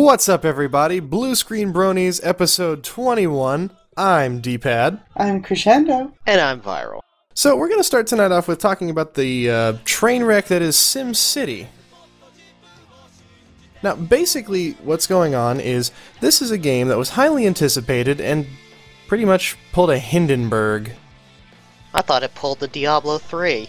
What's up, everybody? Bluescreen Bronies, episode 21. I'm D-Pad. I'm Crescendo. And I'm Viral. So we're going to start tonight off with talking about the train wreck that is SimCity. Now, basically, what's going on is this is a game that was highly anticipated and pretty much pulled a Hindenburg. I thought it pulled the Diablo 3.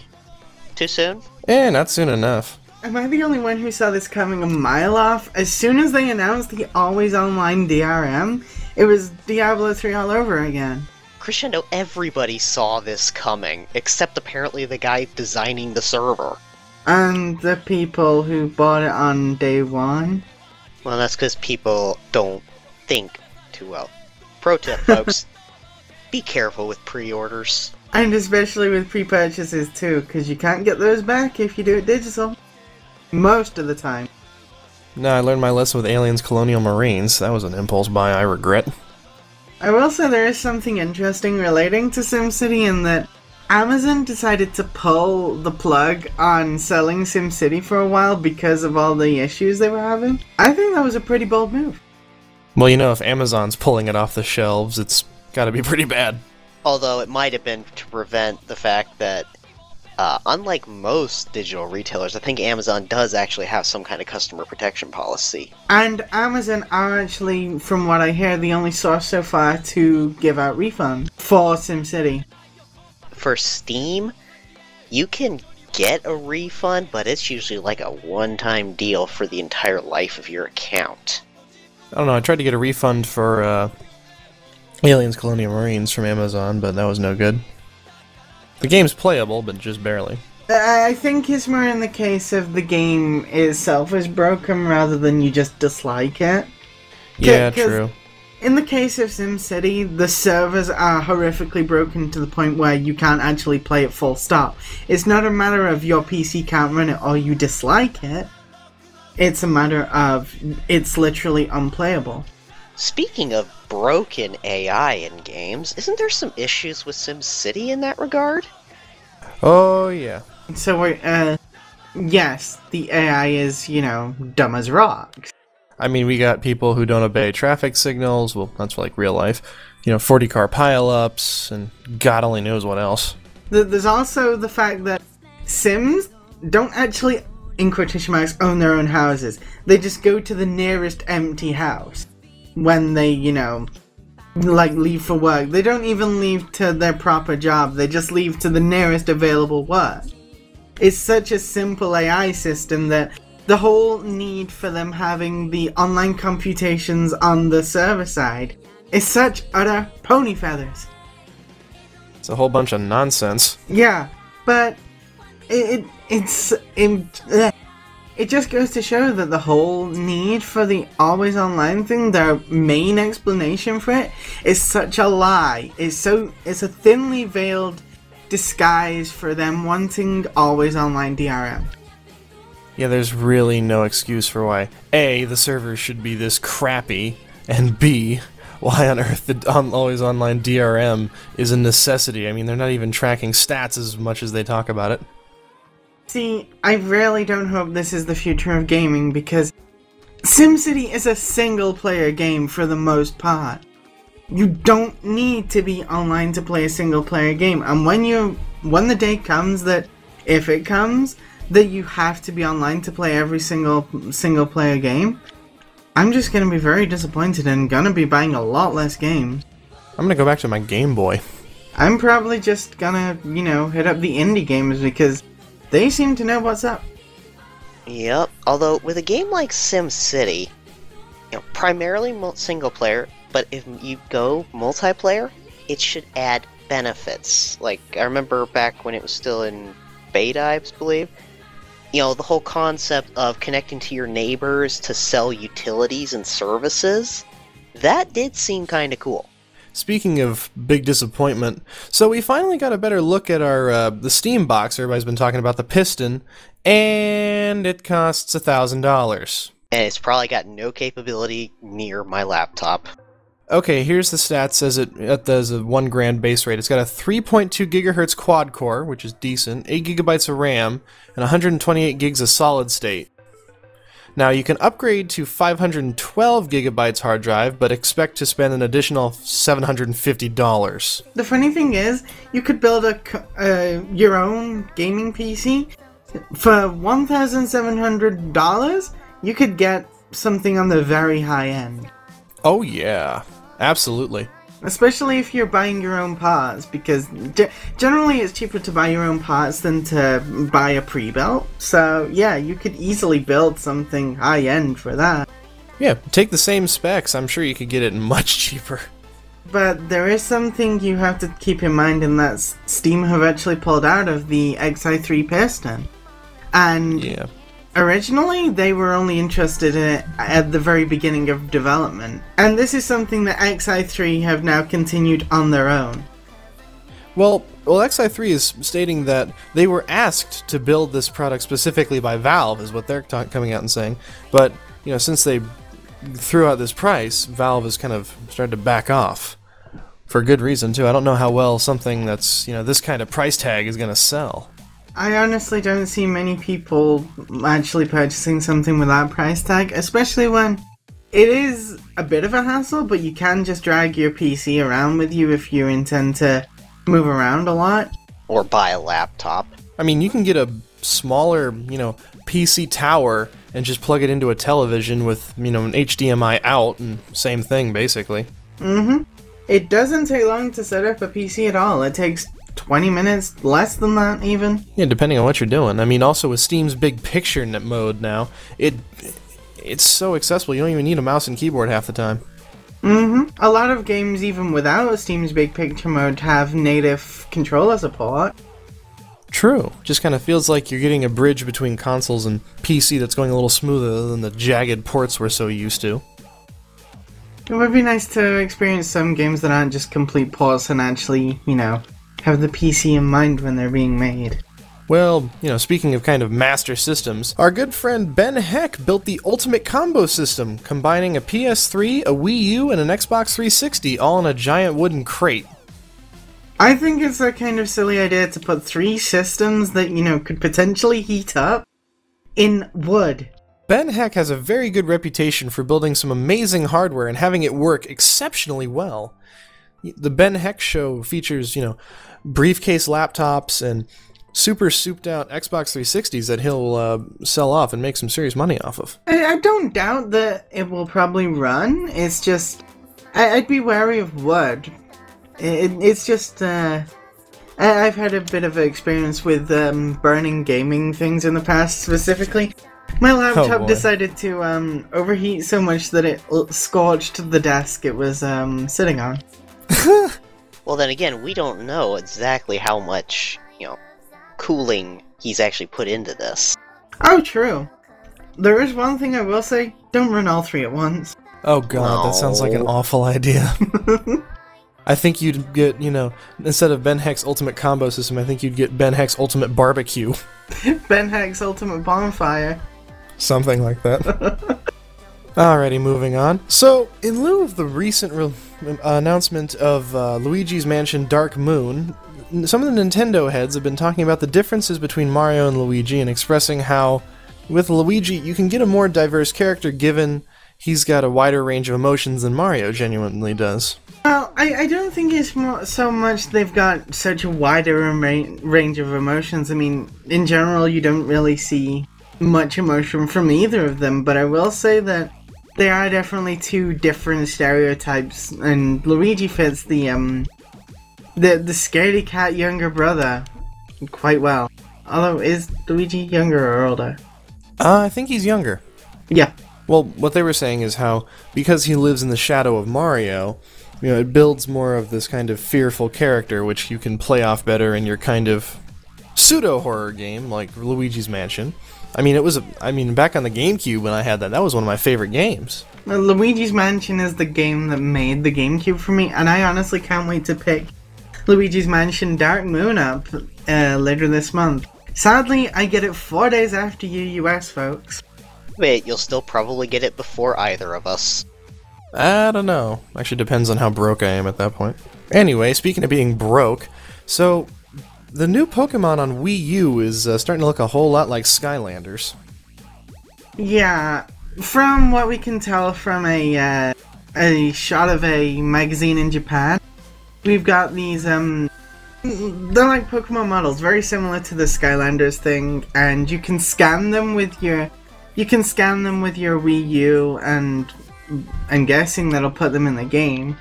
Too soon? Not soon enough. Am I the only one who saw this coming a mile off? As soon as they announced the always online DRM, it was Diablo 3 all over again. Crescendo, everybody saw this coming, except apparently the guy designing the server. And the people who bought it on day one? Well, that's because people don't think too well. Pro tip, folks. Be careful with pre-orders. And especially with pre-purchases too, because you can't get those back if you do it digital. Most of the time. No, I learned my lesson with Aliens Colonial Marines. That was an impulse buy I regret. I will say there is something interesting relating to SimCity in that Amazon decided to pull the plug on selling SimCity for a while because of all the issues they were having. I think that was a pretty bold move. Well, you know, if Amazon's pulling it off the shelves, it's gotta be pretty bad. Although it might have been to prevent the fact that unlike most digital retailers, I think Amazon does actually have some kind of customer protection policy. And Amazon are actually, from what I hear, the only source so far to give out refunds for SimCity. For Steam, you can get a refund, but it's usually like a one-time deal for the entire life of your account. I don't know, I tried to get a refund for Aliens Colonial Marines from Amazon, but that was no good. The game's playable, but just barely. I think it's more in the case of the game itself is broken rather than you just dislike it. Yeah, true. In the case of SimCity, the servers are horrifically broken to the point where you can't actually play it full stop. It's not a matter of your PC can't run it or you dislike it. It's a matter of it's literally unplayable. Speaking of broken AI in games, isn't there some issues with SimCity in that regard? Oh, yeah. So, yes, the AI is, dumb as rocks. I mean, we got people who don't obey traffic signals, well, that's like real life. 40-car pile-ups, and God only knows what else. There's also the fact that Sims don't actually, in quotation marks, own their own houses. They just go to the nearest empty house when they, leave for work. They don't even leave to their proper job, they just leave to the nearest available work. It's such a simple AI system that the whole need for them having the online computations on the server side is such utter pony feathers. It's a whole bunch of nonsense. Yeah, but it just goes to show that the whole need for the always online thing, their main explanation for it, is such a lie. It's a thinly veiled disguise for them wanting always online DRM. Yeah, there's really no excuse for why A, the servers should be this crappy, and B, why on earth the always online DRM is a necessity. I mean, they're not even tracking stats as much as they talk about it. See, I really don't hope this is the future of gaming because SimCity is a single-player game for the most part. You don't need to be online to play a single-player game, and when the day comes that, if it comes, that you have to be online to play every single-player game, I'm just gonna be very disappointed and gonna be buying a lot less games. I'm gonna go back to my Game Boy. I'm probably just gonna, hit up the indie games because they seem to know what's up. Yep, although with a game like SimCity, primarily single player, but if you go multiplayer, it should add benefits. Like, I remember back when it was still in beta, I believe, the whole concept of connecting to your neighbors to sell utilities and services, that did seem kinda cool. Speaking of big disappointment, so we finally got a better look at our the Steam box. Everybody's been talking about the Piston, and it costs $1,000. And it's probably got no capability near my laptop. Okay, here's the stats as it does a $1,000 base rate. It's got a 3.2 gigahertz quad core, which is decent, 8 gigabytes of RAM, and 128 gigs of solid state. Now, you can upgrade to 512 gigabytes hard drive, but expect to spend an additional $750. The funny thing is, you could build your own gaming PC. For $1,700, you could get something on the very high end. Oh yeah, absolutely. Especially if you're buying your own parts, because generally it's cheaper to buy your own parts than to buy a pre-built. So yeah, you could easily build something high-end for that. Yeah, take the same specs, I'm sure you could get it much cheaper. But there is something you have to keep in mind, and that's Steam have actually pulled out of the Xi3 piston. And Yeah. originally, they were only interested in it at the very beginning of development, and this is something that Xi3 have now continued on their own. Well, Xi3 is stating that they were asked to build this product specifically by Valve, is what they're coming out and saying. But, you know, since they threw out this price, Valve has kind of started to back off. For good reason, too. I don't know how well something that's, you know, this kind of price tag is going to sell. I honestly don't see many people actually purchasing something with that price tag, especially when it is a bit of a hassle, but you can just drag your PC around with you if you intend to move around a lot. Or buy a laptop. I mean, you can get a smaller, you know, PC tower and just plug it into a television with, you know, an HDMI out, and same thing, basically. Mm-hmm. It doesn't take long to set up a PC at all. It takes 20 minutes, less than that even. Yeah, depending on what you're doing. I mean, also with Steam's big picture mode now, it's so accessible, you don't even need a mouse and keyboard half the time. Mm-hmm. A lot of games, even without Steam's big picture mode, have native controller support. True. Just kind of feels like you're getting a bridge between consoles and PC that's going a little smoother than the jagged ports we're so used to. It would be nice to experience some games that aren't just complete ports and actually, you know, have the PC in mind when they're being made. Well, you know, speaking of kind of master systems, our good friend Ben Heck built the ultimate combo system, combining a PS3, a Wii U, and an Xbox 360 all in a giant wooden crate. I think it's a kind of silly idea to put 3 systems that, you know, could potentially heat up in wood. Ben Heck has a very good reputation for building some amazing hardware and having it work exceptionally well. The Ben Heck Show features, you know, briefcase laptops and super souped out Xbox 360s that he'll sell off and make some serious money off of. I don't doubt that it will probably run. It's just, I'd be wary of wood. It's just, I've had a bit of experience with burning gaming things in the past. Specifically, my laptop decided to overheat so much that it scorched the desk it was sitting on. Well, then again, we don't know exactly how much, you know, cooling he's actually put into this. Oh, true. There is one thing I will say, don't run all 3 at once. Oh god, that sounds like an awful idea. I think you'd get, you know, instead of Ben Heck's ultimate combo system, I think you'd get Ben Heck's ultimate barbecue. Ben Heck's ultimate bonfire. Something like that. Alrighty, moving on. So, in lieu of the recent announcement of Luigi's Mansion Dark Moon, some of the Nintendo heads have been talking about the differences between Mario and Luigi and expressing how, with Luigi, you can get a more diverse character given he's got a wider range of emotions than Mario genuinely does. Well, I don't think it's so much they've got such a wider range of emotions. I mean, in general, you don't really see much emotion from either of them, but I will say that they are definitely 2 different stereotypes, and Luigi fits the scaredy cat younger brother quite well. Although, is Luigi younger or older? I think he's younger. Yeah. Well, what they were saying is how, because he lives in the shadow of Mario, you know, it builds more of this kind of fearful character, which you can play off better in your kind of pseudo-horror game, like Luigi's Mansion. I mean, back on the GameCube when I had that was one of my favorite games. Well, Luigi's Mansion is the game that made the GameCube for me, and I honestly can't wait to pick Luigi's Mansion Dark Moon up later this month. Sadly, I get it 4 days after you US folks. Wait, you'll still probably get it before either of us. I don't know. Actually, depends on how broke I am at that point. Anyway, speaking of being broke, so the new Pokemon on Wii U is starting to look a whole lot like Skylanders. Yeah, from what we can tell from a shot of a magazine in Japan, we've got these, they're like Pokemon models, very similar to the Skylanders thing, and you can scan them with your Wii U, and I'm guessing that'll put them in the game.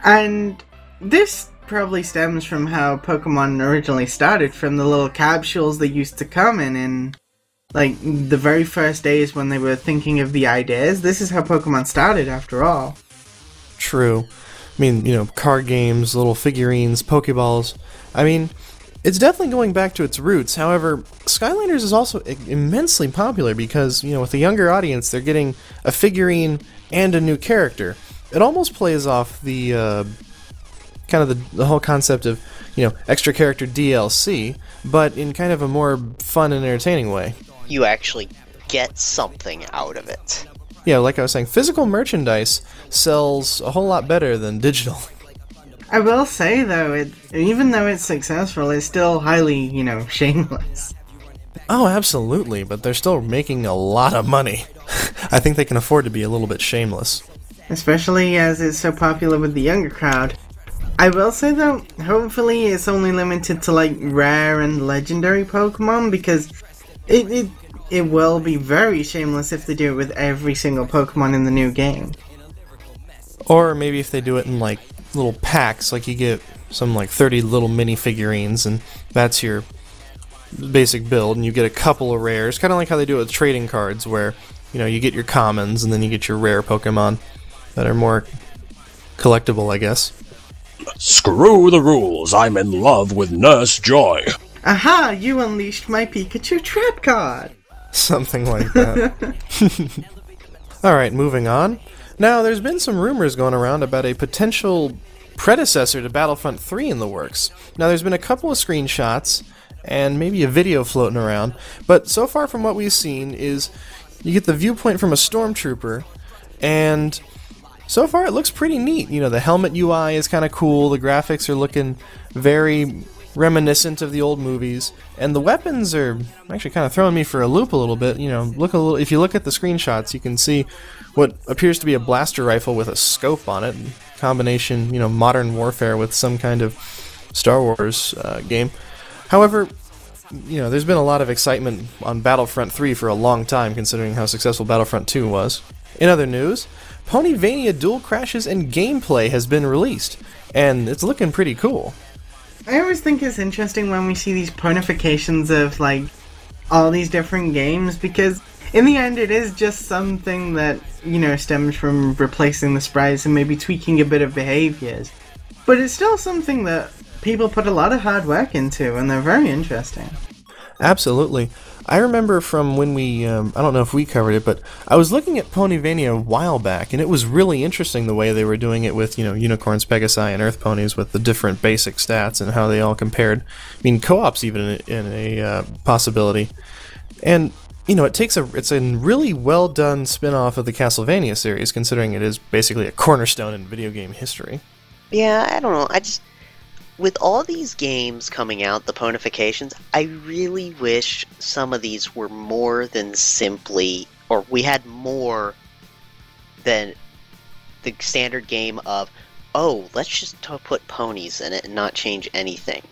And this probably stems from how Pokemon originally started, from the little capsules they used to come in like the very first days when they were thinking of the ideas. This is how Pokemon started, after all. True. I mean, you know, card games, little figurines, Pokeballs. I mean, it's definitely going back to its roots. However, Skylanders is also immensely popular because, you know, with a younger audience, they're getting a figurine and a new character. It almost plays off the kind of the whole concept of, you know, extra character DLC, but in kind of a more fun and entertaining way. You actually get something out of it. Yeah, like I was saying, physical merchandise sells a whole lot better than digital. I will say, though, even though it's successful, it's still highly, you know, shameless. Oh, absolutely, but they're still making a lot of money. I think they can afford to be a little bit shameless. Especially as it's so popular with the younger crowd. I will say, though, hopefully it's only limited to, like, rare and legendary Pokemon, because it will be very shameless if they do it with every single Pokemon in the new game. Or maybe if they do it in, like, little packs, like you get some, like, 30 little mini figurines, and that's your basic build, and you get a couple of rares, kind of like how they do it with trading cards, where, you know, you get your commons, and then you get your rare Pokemon that are more collectible, I guess. Screw the rules, I'm in love with Nurse Joy. Aha! You unleashed my Pikachu trap card! Something like that. Alright, moving on. Now, there's been some rumors going around about a potential predecessor to Battlefront 3 in the works. Now, there's been a couple of screenshots, and maybe a video floating around, but so far from what we've seen is you get the viewpoint from a stormtrooper, and so far it looks pretty neat. You know, the helmet UI is kind of cool, the graphics are looking very reminiscent of the old movies, and the weapons are actually kind of throwing me for a loop a little bit. You know, if you look at the screenshots, you can see what appears to be a blaster rifle with a scope on it, combination, you know, modern warfare with some kind of Star Wars game. However, you know, there's been a lot of excitement on Battlefront 3 for a long time, considering how successful Battlefront 2 was. In other news, Ponyvania Dual Crashes and gameplay has been released, and it's looking pretty cool. I always think it's interesting when we see these ponifications of, like, all these different games, because in the end it is just something that, you know, stems from replacing the sprites and maybe tweaking a bit of behaviors. But it's still something that people put a lot of hard work into, and they're very interesting. Absolutely. I remember from when we, I don't know if we covered it, but I was looking at Ponyvania a while back, and it was really interesting the way they were doing it with, you know, unicorns, pegasi, and earth ponies with the different basic stats and how they all compared. I mean, co-op's even in a possibility. And, you know, it's a really well done spin-off of the Castlevania series, considering it is basically a cornerstone in video game history. Yeah, I don't know. With all these games coming out, the ponifications, I really wish some of these were more than simply, or we had more than the standard game of, oh, let's just put ponies in it and not change anything.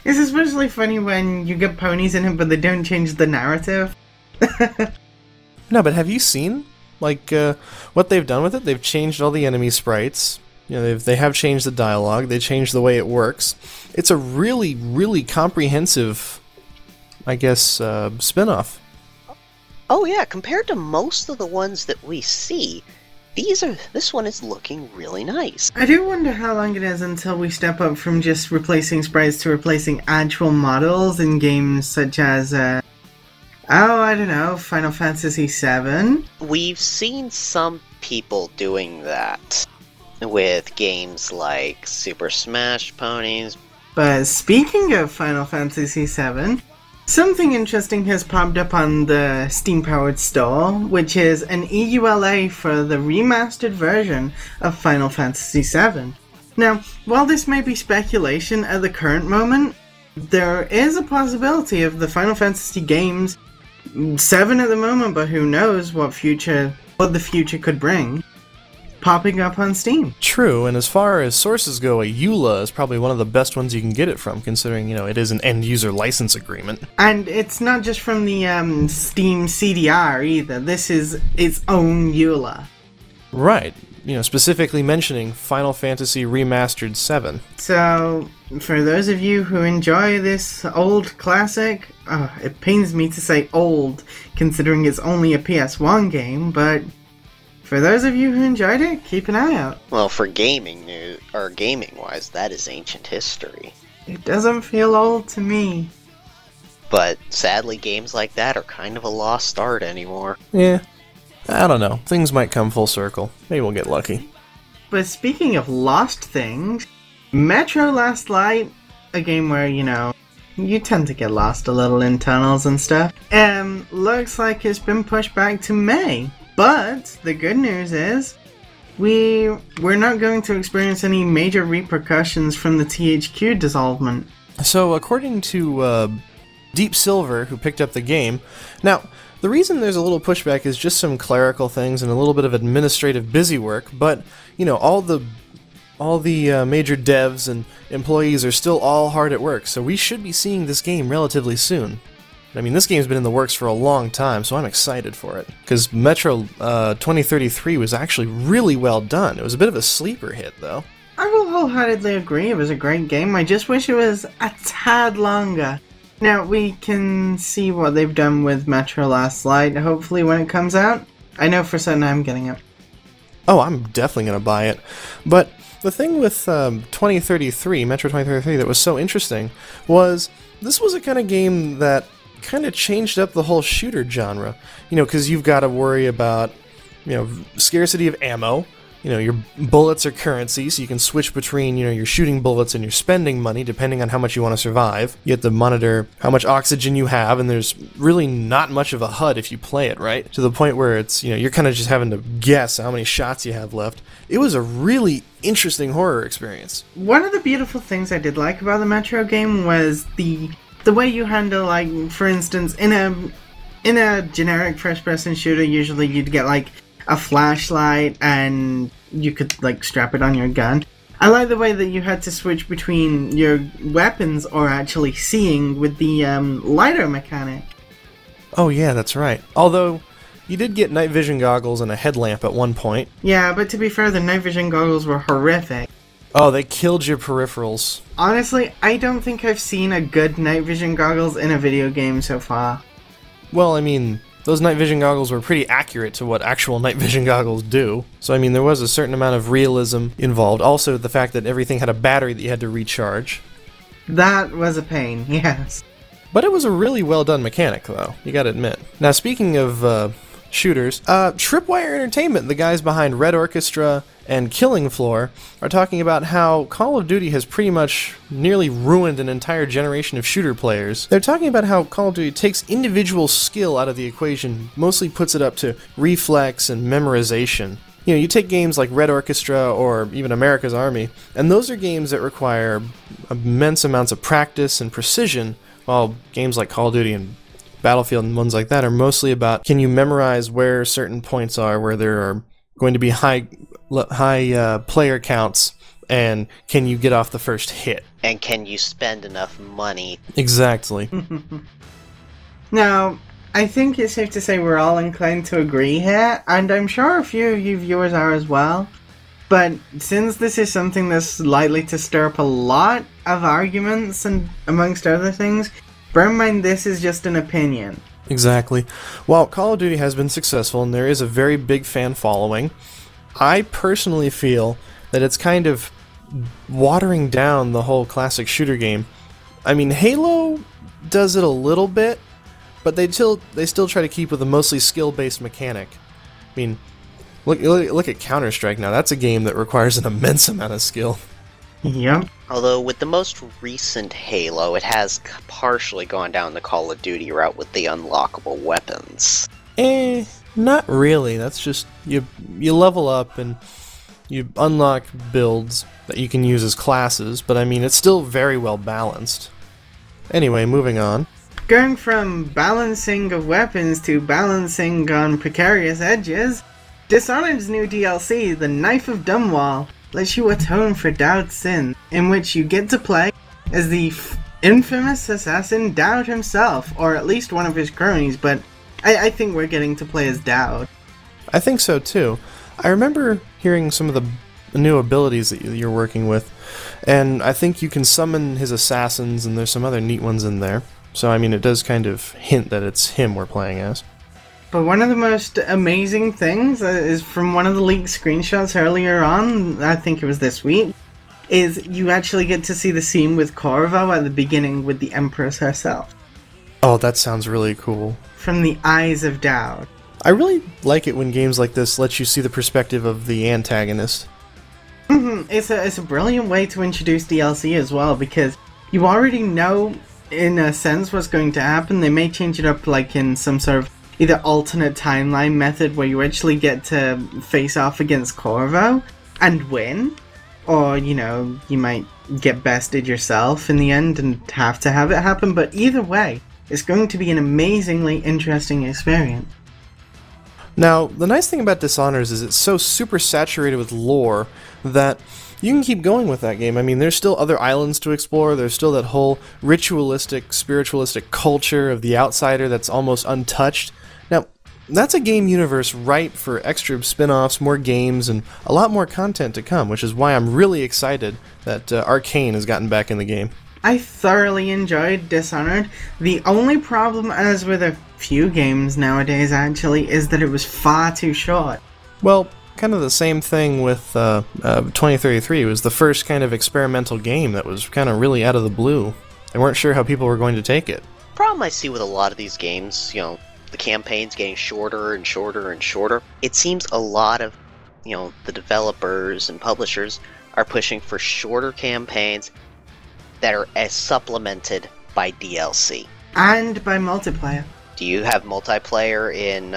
It's especially funny when you get ponies in it, but they don't change the narrative. No, but have you seen, like, what they've done with it? They've changed all the enemy sprites. You know, they have changed the dialogue, they changed the way it works. It's a really, really comprehensive, I guess, spin-off. Oh yeah, compared to most of the ones that we see, this one is looking really nice. I do wonder how long it is until we step up from just replacing sprites to replacing actual models in games such as, I don't know, Final Fantasy VII? We've seen some people doing that with games like Super Smash Ponies. But speaking of Final Fantasy VII, something interesting has popped up on the Steam-powered store, which is an EULA for the remastered version of Final Fantasy VII. Now, while this may be speculation at the current moment, there is a possibility of the Final Fantasy games 7 at the moment, but who knows what the future could bring. Popping up on Steam. True, and as far as sources go, a EULA is probably one of the best ones you can get it from, considering, it is an end-user license agreement. And it's not just from the Steam CDR either. This is its own EULA. Right. Specifically mentioning Final Fantasy Remastered 7. So, for those of you who enjoy this old classic, it pains me to say old, considering it's only a PS1 game, but for those of you who enjoyed it, keep an eye out. Well, for gaming news, or gaming-wise, that is ancient history. It doesn't feel old to me. But sadly, games like that are kind of a lost art anymore. Yeah. I don't know. Things might come full circle. Maybe we'll get lucky. But speaking of lost things, Metro Last Light, a game where, you tend to get lost a little in tunnels and stuff, looks like it's been pushed back to May. But the good news is, we're not going to experience any major repercussions from the THQ dissolvement. So, according to Deep Silver, who picked up the game, now, the reason there's a little pushback is just some clerical things and a little bit of administrative busy work, but, all the major devs and employees are still all hard at work, so we should be seeing this game relatively soon. I mean, this game's been in the works for a long time, so I'm excited for it. Because Metro 2033 was actually really well done. It was a bit of a sleeper hit, though. I will wholeheartedly agree, it was a great game. I just wish it was a tad longer. Now, we can see what they've done with Metro Last Light, hopefully when it comes out. I know for certain I'm getting it. Oh, I'm definitely going to buy it. But the thing with 2033, Metro 2033, that was so interesting was this was a kind of game that kind of changed up the whole shooter genre, because you've got to worry about, scarcity of ammo, your bullets are currency, so you can switch between, your shooting bullets and your spending money, depending on how much you want to survive. You have to monitor how much oxygen you have, and there's really not much of a HUD if you play it, right? To the point where it's, you're kind of just having to guess how many shots you have left. It was a really interesting horror experience. One of the beautiful things I did like about the Metro game was the way you handle, like, for instance, in a generic first-person shooter, usually you'd get, like, a flashlight and you could, like, strap it on your gun. I like the way that you had to switch between your weapons or actually seeing with the lighter mechanic. Oh yeah, that's right. Although, you did get night vision goggles and a headlamp at one point. Yeah, but to be fair, the night vision goggles were horrific. Oh, they killed your peripherals. Honestly, I don't think I've seen a good night vision goggles in a video game so far. Well, I mean, those night vision goggles were pretty accurate to what actual night vision goggles do. So, I mean, there was a certain amount of realism involved. Also, the fact that everything had a battery that you had to recharge. That was a pain, yes. But it was a really well done mechanic, though, you gotta admit. Now, speaking of shooters, Tripwire Entertainment, the guys behind Red Orchestra and Killing Floor, are talking about how Call of Duty has pretty much nearly ruined an entire generation of shooter players. They're talking about how Call of Duty takes individual skill out of the equation, mostly puts it up to reflex and memorization. You take games like Red Orchestra or even America's Army, and those are games that require immense amounts of practice and precision, while games like Call of Duty and Battlefield and ones like that are mostly about, can you memorize where certain points are, where there are going to be high player counts, and can you get off the first hit? And can you spend enough money? Exactly. Now, I think it's safe to say we're all inclined to agree here, and I'm sure a few of you viewers are as well. But since this is something that's likely to stir up a lot of arguments and amongst other things, bear in mind this is just an opinion. Exactly. While Call of Duty has been successful and there is a very big fan following, I personally feel that it's kind of watering down the whole classic shooter game. I mean, Halo does it a little bit, but they still try to keep with a mostly skill-based mechanic. I mean, look at Counter-Strike now. That's a game that requires an immense amount of skill. Yep. Although with the most recent Halo, it has partially gone down the Call of Duty route with the unlockable weapons. Not really. That's just, you level up and you unlock builds that you can use as classes, but I mean, it's still very well balanced. Anyway, moving on. Going from balancing of weapons to balancing on precarious edges, Dishonored's new DLC, The Knife of Dunwall, lets you atone for Dowd's sin, in which you get to play as the infamous assassin Dowd himself, or at least one of his cronies, but I think we're getting to play as Dowd. I think so too. I remember hearing some of the new abilities that you're working with, and I think you can summon his assassins, and there's some other neat ones in there. So, I mean, it does kind of hint that it's him we're playing as. But one of the most amazing things is from one of the leaked screenshots earlier on, I think it was this week, is you actually get to see the scene with Corvo at the beginning with the Empress herself. Oh, that sounds really cool. From the eyes of Dowd. I really like it when games like this let you see the perspective of the antagonist. It's a brilliant way to introduce DLC as well, because you already know, in a sense, what's going to happen. They may change it up like in some sort of either alternate timeline method where you actually get to face off against Corvo and win, or, you know, you might get bested yourself in the end and have to have it happen, but either way, it's going to be an amazingly interesting experience. Now, the nice thing about Dishonored is it's so super saturated with lore that you can keep going with that game. I mean, there's still other islands to explore, there's still that whole ritualistic, spiritualistic culture of the outsider that's almost untouched. Now, that's a game universe ripe for extra spin-offs, more games, and a lot more content to come, which is why I'm really excited that Arcane has gotten back in the game. I thoroughly enjoyed Dishonored. The only problem, as with a few games nowadays actually, is that it was far too short. Well, kind of the same thing with 2033. It was the first kind of experimental game that was kind of really out of the blue. They weren't sure how people were going to take it. Problem I see with a lot of these games, you know, the campaigns getting shorter and shorter and shorter. It seems a lot of, you know, the developers and publishers are pushing for shorter campaigns that are as supplemented by DLC. And by multiplayer. Do you have multiplayer in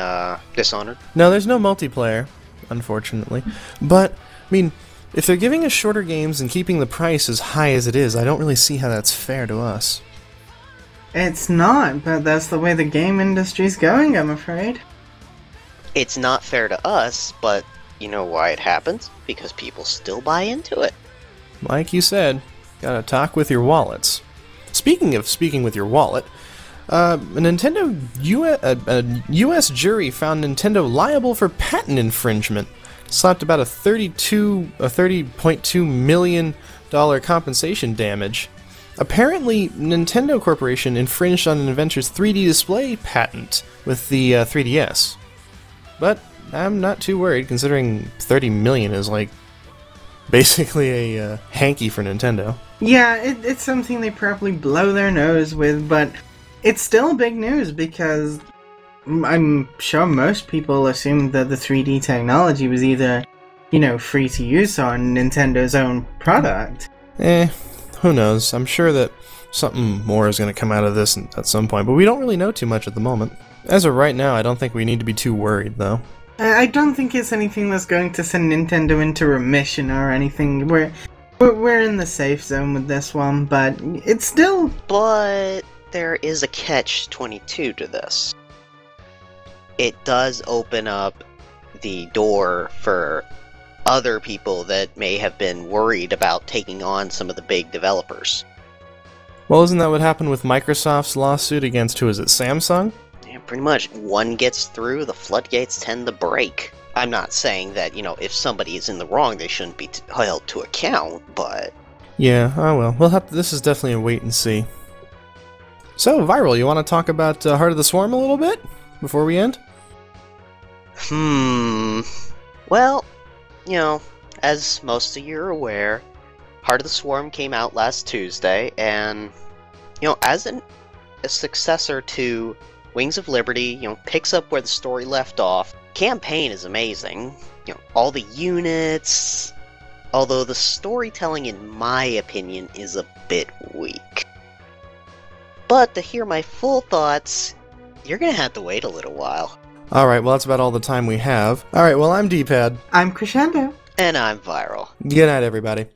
Dishonored? No, there's no multiplayer, unfortunately. But, I mean, if they're giving us shorter games and keeping the price as high as it is, I don't really see how that's fair to us. It's not, but that's the way the game industry's going, I'm afraid. It's not fair to us, but you know why it happens? Because people still buy into it. Like you said, gotta talk with your wallets. Speaking of speaking with your wallet, a U.S. jury found Nintendo liable for patent infringement. Slapped about a $30.2 million compensation damage. Apparently, Nintendo Corporation infringed on an inventor's 3D display patent with the 3DS. But I'm not too worried, considering 30 million is like basically a hanky for Nintendo. Yeah, it's something they probably blow their nose with, but it's still big news because I'm sure most people assumed that the 3D technology was either, you know, free to use on Nintendo's own product. Who knows? I'm sure that something more is going to come out of this at some point, but we don't really know too much at the moment. As of right now, I don't think we need to be too worried, though. I don't think it's anything that's going to send Nintendo into remission or anything. We're in the safe zone with this one, but it's still... But there is a catch-22 to this. It does open up the door for other people that may have been worried about taking on some of the big developers. Well, isn't that what happened with Microsoft's lawsuit against, who is it, Samsung? Yeah, pretty much. One gets through, the floodgates tend to break. I'm not saying that, you know, if somebody is in the wrong, they shouldn't be held to account, but... Yeah, oh well. This is definitely a wait and see. So, Viral, you want to talk about Heart of the Swarm a little bit before we end? Well, you know, as most of you are aware, Heart of the Swarm came out last Tuesday, and, you know, as a successor to Wings of Liberty, you know, picks up where the story left off. Campaign is amazing. You know, all the units, although the storytelling, in my opinion, is a bit weak. But to hear my full thoughts, you're gonna have to wait a little while. Alright, well that's about all the time we have. Alright, well I'm D-Pad. I'm Crescendo. And I'm Viral. Good night, everybody.